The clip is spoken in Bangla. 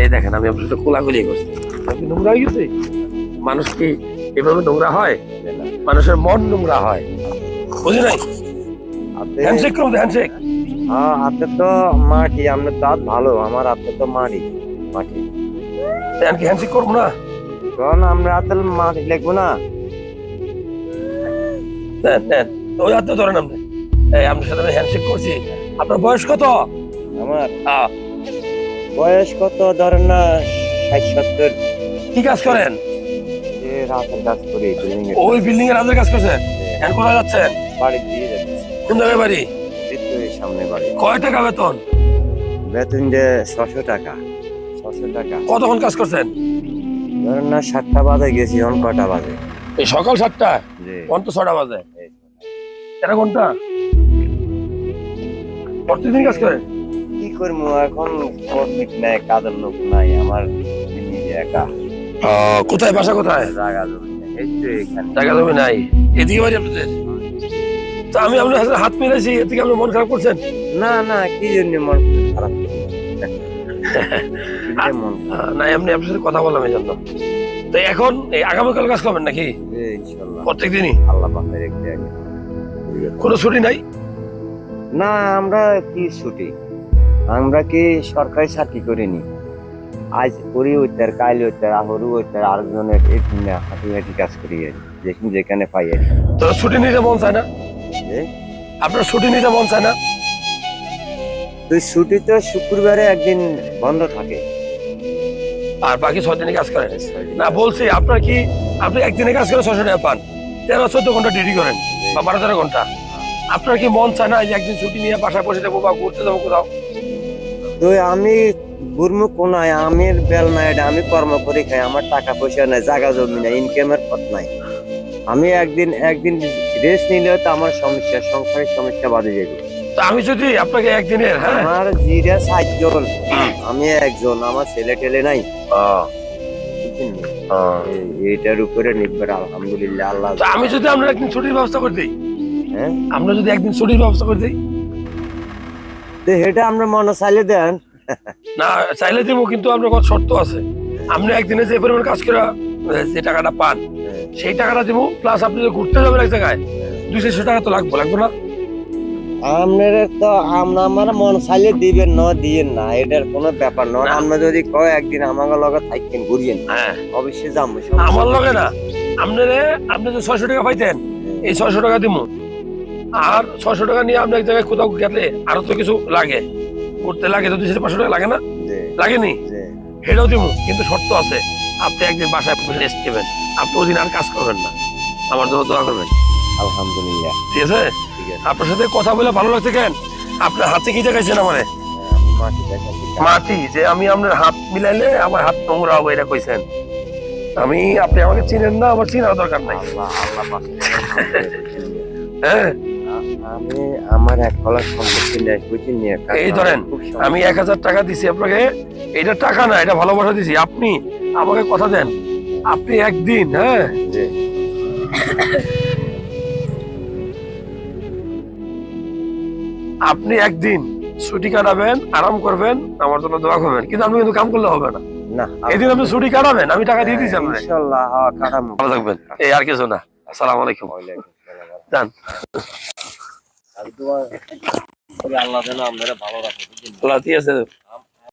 এই দেখেন আমি আপনার সাথে কোলাকুলি করছি, আপনি নোংরা হয়ে গেছে। মানুষ কি এভাবে নোংরা হয়? মানুষের মন নোংরা হয়, বুঝি নাই? হ্যান্ডশেক করুন, হ্যান্ডশেক। হ্যাঁ, হাতে তো মাটি, আপনার দাঁত ভালো, আমার হাতে তো মাটি মাটি। কি হ্যান্ডশেক করবো না? কারণ আমরা হাতে মাটি লেখবো না। দেন দেন, ওই হাতে ধরেন আপনি। এই আপনার সাথে আমি হ্যান্ডশেক করছি। আপনার বয়স কত? আমার আহ, বয়স কত ধরেন না, 60-70। কি কাজ করেন? যে রাতের কাজ করি, বিল্ডিং এর ওই বিল্ডিং এর রাজের কাজ করছেন? এখন কোথায় যাচ্ছেন? বাড়ি দিয়ে যাচ্ছি। কোন জায়গায় বাড়ি? এই তো এই সামনে বাড়ি। কয় টাকা বেতন? বেতন যে 600 টাকা। 600 টাকা। কতক্ষণ কাজ করছেন? ধরেন না 7টা বাজে গেছি, এখন কটা বাজে? এই সকাল 7টা, জি। অন্ত 6টা বাজে। এই। 13 ঘন্টা প্রতিদিন কাজ করেন? কি করবো এখন, কর্মিক নাই, কাজের লোক নাই, আমার নিজে একা। কোথায় বাসা, কোথায়? জায়গা জমি নেই, এই তো এখানে। জায়গা জমি নাই, এদিকে বাড়ি আপনাদের? তো আমি আপনার সাথে হাত মিলাইছি, এর থেকে আপনি মন খারাপ করছেন? না না, কি জন্য মন খারাপ করবো? মন না, এমনি আপনার সাথে কথা বললাম এই জন্য। তো এখন এই আগামীকাল কাজ করবেন নাকি? ইনশাল্লাহ প্রত্যেক দিনই? আল্লাহ পাকের একটা। কোনো ছুটি নাই? না, আমরা কি ছুটি, আমরা কি সরকারি চাকরি করিনি। আজ করি ওইটার, কাল ওইটার, আহরু ওইটার, আরেকজনের এখানে হাঁটি কাজ করি আর যেখানে পাই আর। তো ছুটি নিতে মন চায় না? আপনার ছুটি নিতে মন চায় না? তুই ছুটি তো শুক্রবারে একদিন বন্ধ থাকে, আর বাকি 6 দিনে কাজ করেন? না বলছি, আপনার কি আপনি একদিনে কাজ করে 600 টাকা পান, 13-14 ঘন্টা ডিউটি করেন বা 12-13 ঘন্টা। আপনার কি মন চায় না যে একদিন ছুটি নিয়ে বাসায় বসে যাবো বা ঘুরতে যাবো কোথাও? তো আমি গুরমুখ কোনায়, আমের বেল নাই, আমি কর্ম করে খাই, আমার টাকা পয়সা নাই, জায়গা জমি নাই, ইনকামের পথ নাই। আমি একদিন রেস্ট নিলে তো আমার সমস্যা, সংসারের সমস্যা বাড়ে যাবে। তো আমি যদি আপনাকে একদিনের, হ্যাঁ, আমার জিরা 7 জন, আমি একজন, আমার ছেলে টেলে নাই। এইটার উপরে নির্ভর, আলহামদুলিল্লাহ আল্লাহ। তো আমি যদি আপনার একদিন ছুটির ব্যবস্থা করে দিই, হ্যাঁ, আমরা যদি একদিন ছুটির ব্যবস্থা করে দিই? তো এটা আমরা মনে চাইলে দেন। না চাইলে দেবো, কিন্তু আপনার কত শর্ত আছে। আপনি একদিনে যে পরিমাণ কাজ করে যে টাকাটা পান, সেই টাকাটা দেবো, প্লাস আপনি যদি ঘুরতে যাবেন এক জায়গায় 200 টাকা তো লাগবে না? আপনারা তো আমার মন চাইলে দিবেন, না দিয়েন না, এটার কোনো ব্যাপার নয়। আমরা যদি কয় একদিন আমাকে লগে থাকেন ঘুরিয়েন, হ্যাঁ অবশ্যই যাবো। আমার লগে না, আপনি যে 600 টাকা পাইতেন, এই 600 টাকা দিব। আর 600 টাকা নিয়ে আপনি এক জায়গায় কোথাও গেলে আরো তো কিছু লাগে, ঘুরতে লাগে তো 200-500 টাকা লাগে না? লাগেনি? সেটাও দিব, কিন্তু শর্ত আছে, আপনি একদিন বাসায় রেস্ট নেবেন, আপনি ওদিন আর কাজ করবেন না, আমার জন্য দোয়া করবেন। আলহামদুলিল্লাহ, ঠিক আছে? আপনার সাথে কথা বলে ভালো লাগছে। কেন আপনার হাতে কি দেখাইছেন? আমারে মাটি, যে আমি আপনার হাত মিলাইলে আমার হাত নোংরা হবে এটা কইছেন। আপনি আমাকে চিনেন না, আমার চিনার দরকার নাই। হ্যাঁ, আমি আমার এক কলার সম্পত্তি নেই, এই ধরেন আমি 1000 টাকা দিছি আপনাকে, এটা টাকা না, এটা ভালোবাসা দিছি। আপনি আমাকে কথা দেন, আপনি একদিন, হ্যাঁ, আপনি একদিন ছুটি কাটাবেন, আরাম করবেন, আমার জন্য দোয়া করবেন, কিন্তু আপনি কিন্তু কাম করলে হবে না। এদিন আপনি ছুটি কাটাবেন, আমি টাকা দিয়ে দিচ্ছি আপনাকে, ইনশাআল্লাহ। কাটাবো। ভালো থাকবেন, এই আর কিছু না। আসসালামু আলাইকুম। যান। আল্লাহ যেন আপনারা ভালো রাখে। আল্লাহ ঠিক আছে।